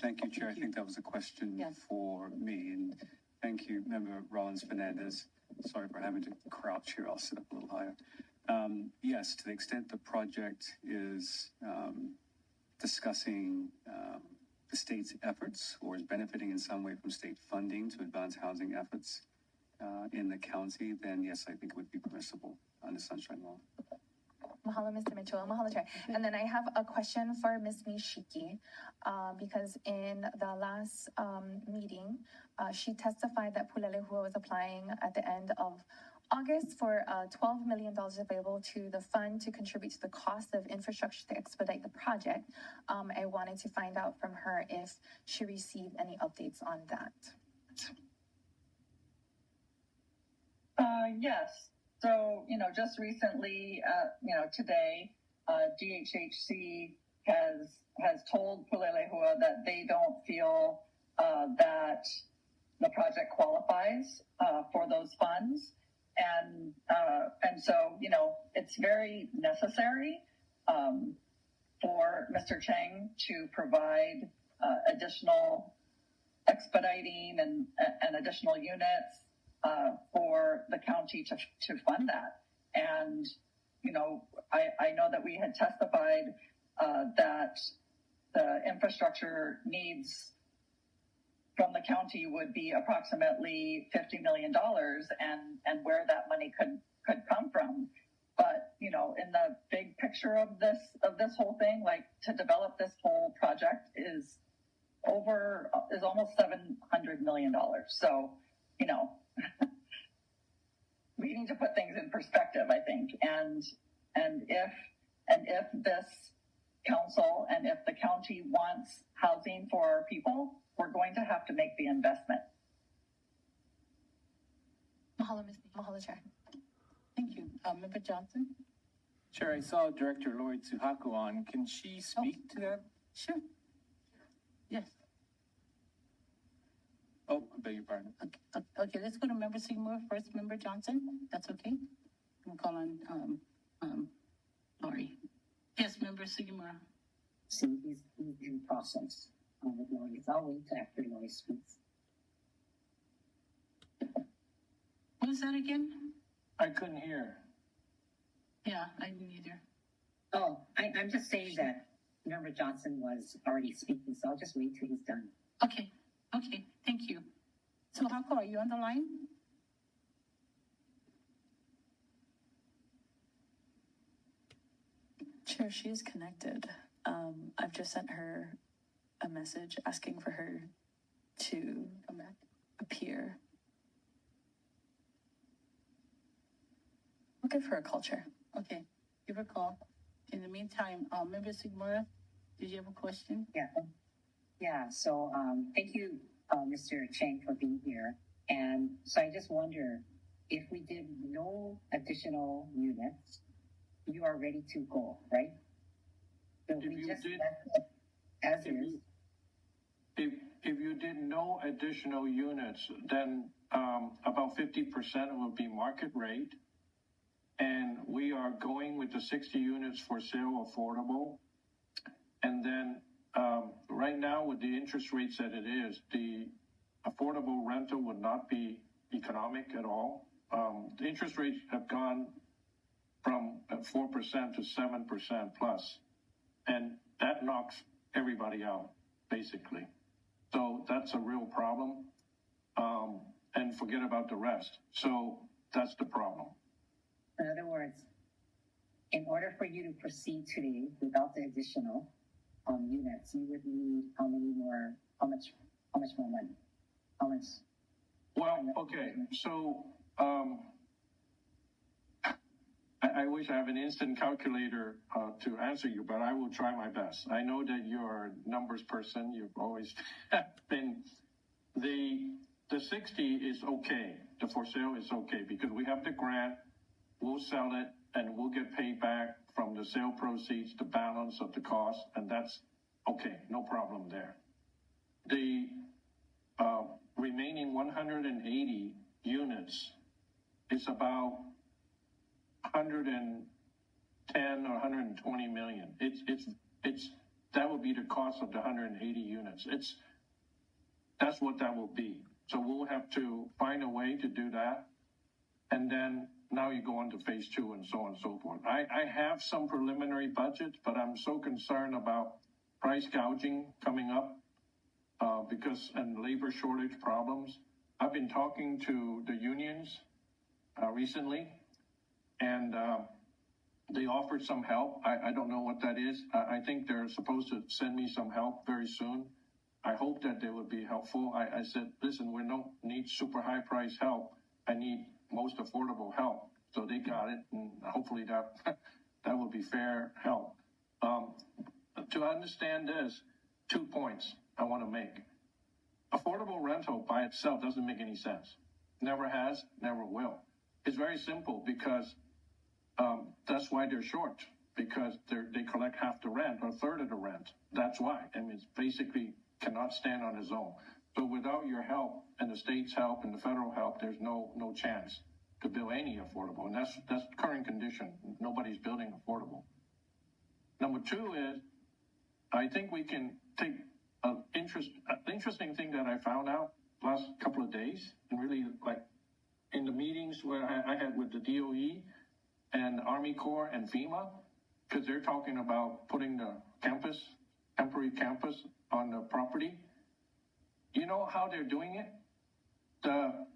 Thank you, Chair. I think that was a question for me. And thank you, Member Rollins-Fernandez. Sorry for having to crouch here. I'll sit up a little higher. Yes, to the extent the project is discussing the state's efforts or is benefiting in some way from state funding to advance housing efforts in the county, then yes, I think it would be permissible under Sunshine Law. Mahalo, Mr. Mitchell. Mahalo, Chair. And then I have a question for Ms. Mishiki, because in the last meeting, she testified that Pulelehua was applying at the end of August for $12 million available to the fund to contribute to the cost of infrastructure to expedite the project. I wanted to find out from her if she received any updates on that. Yes. So, just recently, today, DHHC has told Pulelehua that they don't feel that the project qualifies for those funds. And so, it's very necessary for Mr. Cheng to provide additional expediting and additional units for the county to fund that. And, I know that we had testified that the infrastructure needs from the county would be approximately $50 million and where that money could come from. But, in the big picture of this whole thing, like to develop this whole project is almost $700 million. So, we need to put things in perspective, I think. And if this council and if the county wants housing for our people, we're going to have to make the investment. Mahalo, Mahalo, Chair. Thank you. Member Johnson? Chair, I saw Director Lori Tsuhaku on. Can she speak to that? Sure. Yes. Oh, I beg your pardon. Okay, let's go to Member Seymour first. Member Johnson, that's okay? We'll call on Lori. Yes, Member Seymour. See, he's in process with Lori. I'll wait after Lori speaks. What was that again? I couldn't hear. Yeah, I didn't either. Oh, I'm just saying that Member Johnson was already speaking, so I'll just wait till he's done. Okay, thank you. So, Hako, are you on the line? Chair, she is connected. I've just sent her a message asking for her to Come back. appear. I'll give her a call, Chair. Okay, give her a call. In the meantime, Member Sigmura, did you have a question? Yeah. So, thank you, Mr. Cheng, for being here. And so I just wonder if we did no additional units, you are ready to go, right? So If we you just did- left it as is. If you did no additional units, then about 50% would be market rate. And we are going with the 60 units for sale affordable. And then right now with the interest rates that it is, the affordable rental would not be economic at all. The interest rates have gone from 4% to 7% plus. And that knocks everybody out, basically. So that's a real problem. And forget about the rest. So that's the problem. In other words, in order for you to proceed today without the additional units, you would need how much more money? How much? Well, okay. So I wish I have an instant calculator to answer you, but I will try my best. I know that you're a numbers person. You've always been. The 60 is okay. The for sale is okay because we have the grant. We'll sell it and we'll get paid back from the sale proceeds, the balance of the cost, and that's okay. No problem there. The remaining 180 units is about 110 or 120 million. that will be the cost of the 180 units. That's what that will be. So we'll have to find a way to do that. And then now you go on to phase 2 and so on and so forth. I have some preliminary budgets, but I'm so concerned about price gouging coming up and labor shortage problems. I've been talking to the unions recently, and they offered some help. I don't know what that is. I think they're supposed to send me some help very soon. I hope that they would be helpful. I said, listen, we don't need super high price help. I need most affordable help. So they got it, and hopefully that will be fair help. To understand this, 2 points I want to make. Affordable rental by itself doesn't make any sense. Never has, never will. It's very simple because that's why they're short, because they collect half the rent or a third of the rent. That's why. I mean, it's basically cannot stand on its own. So without your help and the state's help and the federal help, there's no chance to build any affordable. And that's current condition. Nobody's building affordable. Number 2 is, I think we can take an interesting thing that I found out last couple of days, and really like in the meetings where I had with the DOE and Army Corps and FEMA, because they're talking about putting the temporary campus on the property. You know how they're doing it? The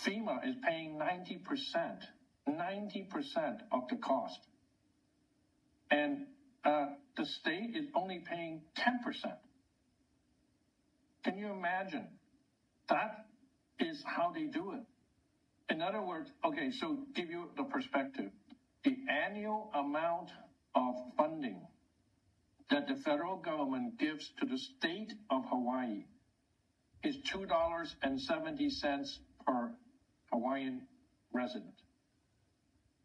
FEMA is paying 90% of the cost. And the state is only paying 10%. Can you imagine? That is how they do it. In other words, okay, so give you the perspective. The annual amount of funding that the federal government gives to the state of Hawaii is $2.70 per Hawaiian resident.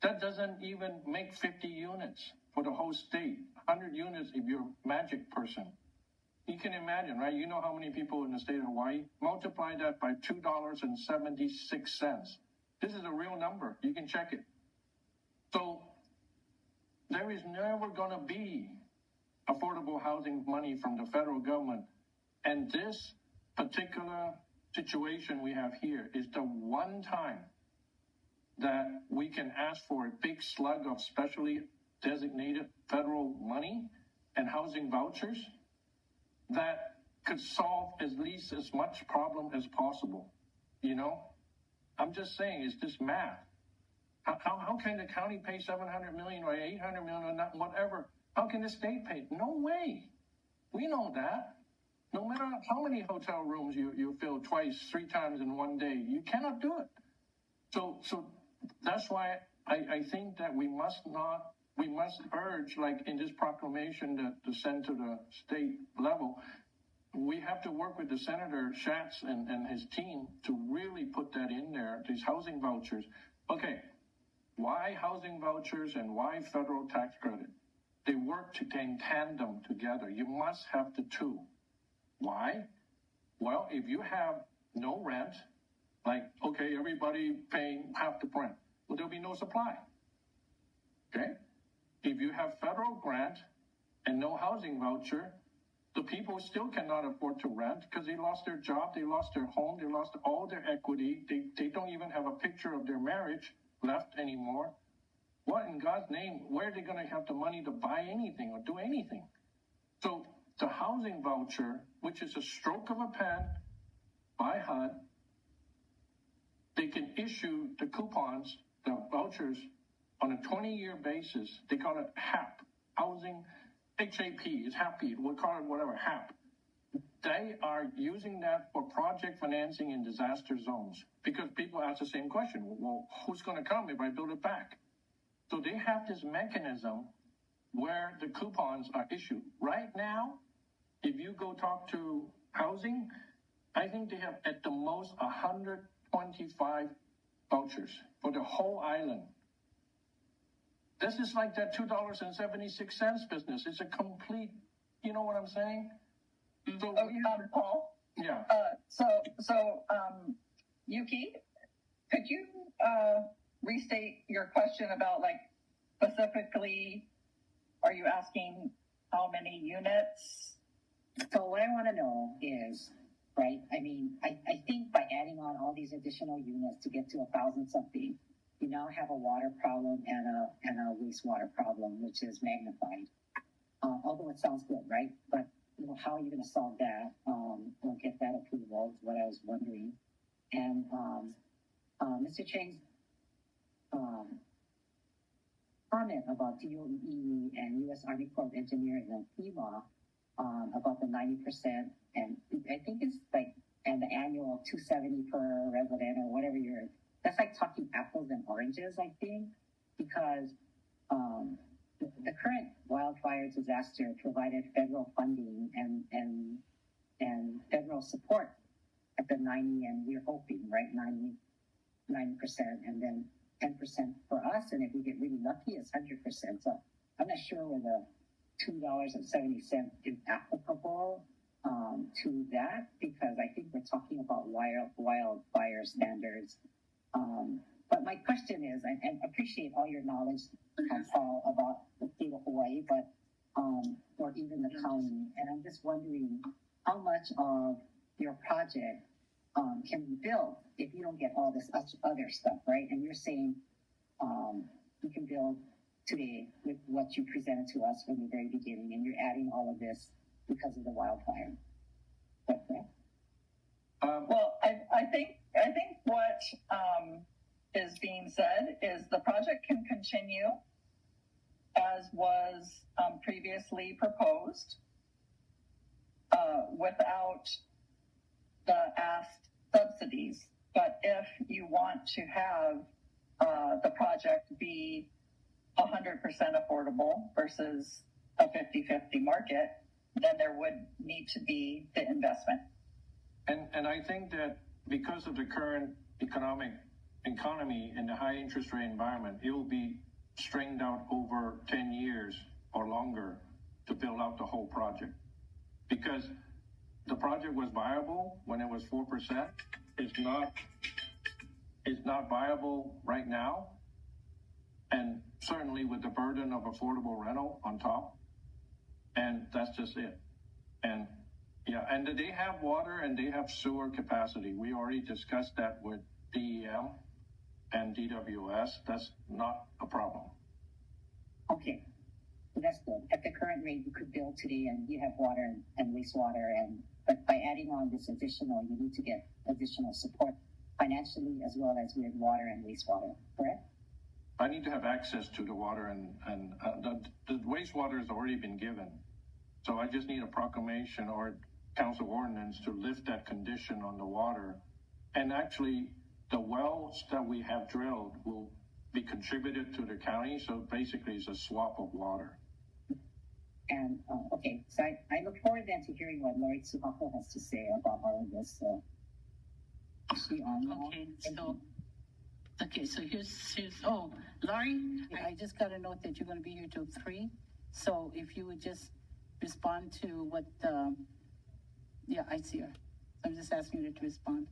That doesn't even make 50 units for the whole state. 100 units if you're a magic person. You can imagine, right? You know how many people in the state of Hawaii? Multiply that by $2.76. This is a real number. You can check it. So there is never going to be affordable housing money from the federal government. And this particular situation we have here is the one time that we can ask for a big slug of specially designated federal money and housing vouchers that could solve at least as much problem as possible. You know, I'm just saying, it's just math. How can the county pay $700 million or $800 million or not, whatever? How can the state pay? No way. We know that. No matter how many hotel rooms you fill twice, 3 times in one day, you cannot do it. So that's why I think that we must urge, like in this proclamation to send to the state level, we have to work with the Senator Schatz and his team to really put that in there, these housing vouchers. Okay, why housing vouchers and why federal tax credit? They work in tandem together. You must have the two. Why? Well, if you have no rent, like, okay, everybody paying half the rent, well, there'll be no supply. Okay? If you have federal grant and no housing voucher, the people still cannot afford to rent because they lost their job, they lost their home, they lost all their equity. They don't even have a picture of their marriage left anymore. What in God's name, where are they going to have the money to buy anything or do anything? So the housing voucher, which is a stroke of a pen by HUD, they can issue the coupons, the vouchers, on a 20-year basis. They call it HAP, housing, HAP, it's happy, we'll call it whatever, HAP. They are using that for project financing in disaster zones because people ask the same question, well, who's going to come if I build it back? So they have this mechanism where the coupons are issued. Right now, if you go talk to housing, I think they have at the most 125 vouchers for the whole island. This is like that $2.76 business. It's a complete, you know what I'm saying? So Paul? Yeah. Yuki, could you restate your question about, like, specifically, are you asking how many units? So what I want to know is, right, I mean, I think by adding on all these additional units to get to 1,000 something, you now have a water problem and a wastewater problem, which is magnified. Although it sounds good, right? But you know, how are you going to solve that or get that approval is what I was wondering. And Mr. Chang's comment about DOE and U.S. Army Corps of Engineers and FEMA about the 90%, and I think it's like, and the annual 270 per resident or whatever that's like talking apples and oranges, I think, because the current wildfire disaster provided federal funding and federal support at the 90, and we're hoping, right, 90%, and then 10% for us, and if we get really lucky, it's 100%. So I'm not sure whether $2.70 is applicable to that, because I think we're talking about wildfire standards. But my question is, and appreciate all your knowledge, Paul, about the state of Hawaii, but or even the county, and I'm just wondering how much of your project can be built if you don't get all this other stuff, right? And you're saying you can build today with what you presented to us from the very beginning, and you're adding all of this because of the wildfire. Well, I think what is being said is the project can continue as was previously proposed without the asked subsidies. But if you want to have the project be 100% affordable versus a 50-50 market, then there would need to be the investment. And I think that because of the current economy in the high interest rate environment, it will be stringed out over 10 years or longer to build out the whole project. Because the project was viable when it was 4%. It's not viable right now. And certainly with the burden of affordable rental on top. And that's just it. And yeah, and they have water and they have sewer capacity. We already discussed that with DEM and DWS. That's not a problem. Okay, that's good. At the current rate, you could build today, and you have water and wastewater, but by adding on this additional, you need to get additional support financially as well as with water and wastewater, correct? I need to have access to the water, and the wastewater has already been given. So I just need a proclamation or council ordinance to lift that condition on the water. And actually, the wells that we have drilled will be contributed to the county. So basically, it's a swap of water. And okay, so I look forward then to hearing what Lori Tsubako has to say about all of this. Is she on now? So here's Laurie, I just got a note that you're going to be here till 3. So if you would just respond to what, yeah, I see her. So I'm just asking you to respond.